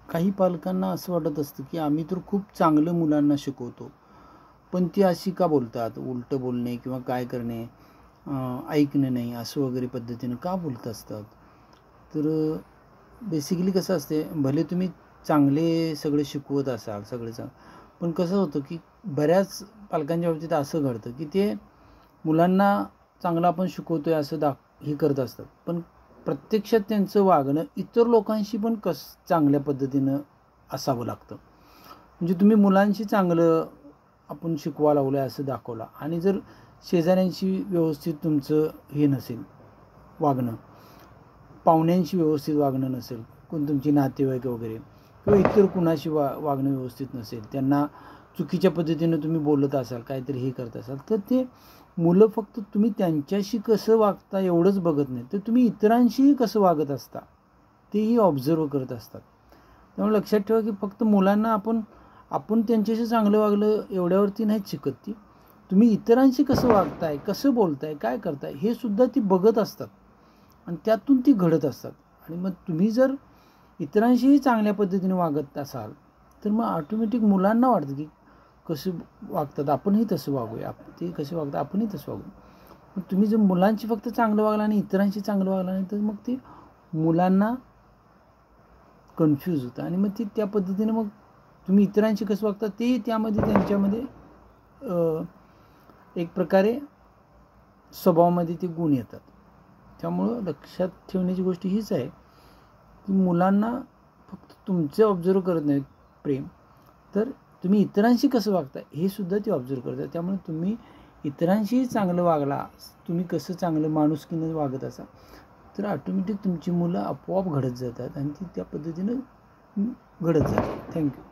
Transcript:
काही पालकांना असं वाटत असतं की आम्ही तर खूप चांगलं मुलांना शिकवतो, पण ती अशी का बोलतात, उलटं बोलणे किंवा काय करणे, ऐकणं नाही असं वगैरे पद्धतीनं का बोलत असतात. तर बेसिकली कसं असते, भले तुम्ही चांगले सगळे शिकवत असाल सगळे पण कसं होतं की बऱ्याच पालकांच्या बाबतीत असं घडतं की ते मुलांना चांगलं आपण शिकवतोय असं हे करत असतात, पण प्रत्यक्षात त्यांचं वागणं इतर लोकांशी पण चांगल्या पद्धतीनं असावं लागतं. म्हणजे तुम्ही मुलांशी चांगलं आपण शिकवा लागलो आहे असं दाखवला, आणि जर शेजाऱ्यांशी व्यवस्थित तुमचं हे नसेल वागणं, पाहुण्यांशी व्यवस्थित वागणं नसेल, कोण तुमची नातेवाईक वगैरे किंवा इतर कुणाशी वागणं व्यवस्थित नसेल, त्यांना चुकीच्या पद्धतीनं तुम्ही बोलत असाल, काहीतरी हे करत असाल, तर ते मुलं फक्त तुम्ही त्यांच्याशी कसं वागता एवढंच बघत नाही, तर तुम्ही इतरांशीही कसं वागत असता तेही ऑब्झर्व करत असतात. त्यामुळे लक्षात ठेवा की फक्त मुलांना आपण त्यांच्याशी चांगलं वागलं एवढ्यावरती नाहीच शिकत ती, तुम्ही इतरांशी कसं वागताय, कसं बोलताय, काय करताय हे सुद्धा ती बघत असतात आणि त्यातून ती घडत असतात. आणि मग तुम्ही जर इतरांशीही चांगल्या पद्धतीने वागत असाल तर मग ऑटोमॅटिक मुलांना वाटतं की कसं वागतात आपणही तसं वागूया, ते कसे वागतात आपणही तसं वागू. मग तुम्ही जर मुलांशी फक्त चांगलं वागला आणि इतरांशी चांगलं वागला नाही तर मग ते मुलांना कन्फ्यूज होतं आणि मग ती त्या पद्धतीने मग तुम्ही इतरांशी कसं वागता ते त्यामध्ये त्यांच्यामध्ये एक प्रकारे स्वभावामध्ये ते गुण येतात. त्यामुळं लक्षात ठेवण्याची गोष्ट हीच आहे की मुलांना फक्त तुमचे ऑब्झर्व करत नाहीत प्रेम, तर तुम्ही इतरांशी कसं वागता हे सुद्धा ते ऑब्झर्व करतात. त्यामुळे तुम्ही इतरांशीही चांगलं वागला, तुम्ही कसं चांगलं माणुसकीनं वागत असा, तर ऑटोमॅटिक तुमची मुलं आपोआप घडत जातात आणि ती त्या पद्धतीनं घडत जातात. थँक्यू.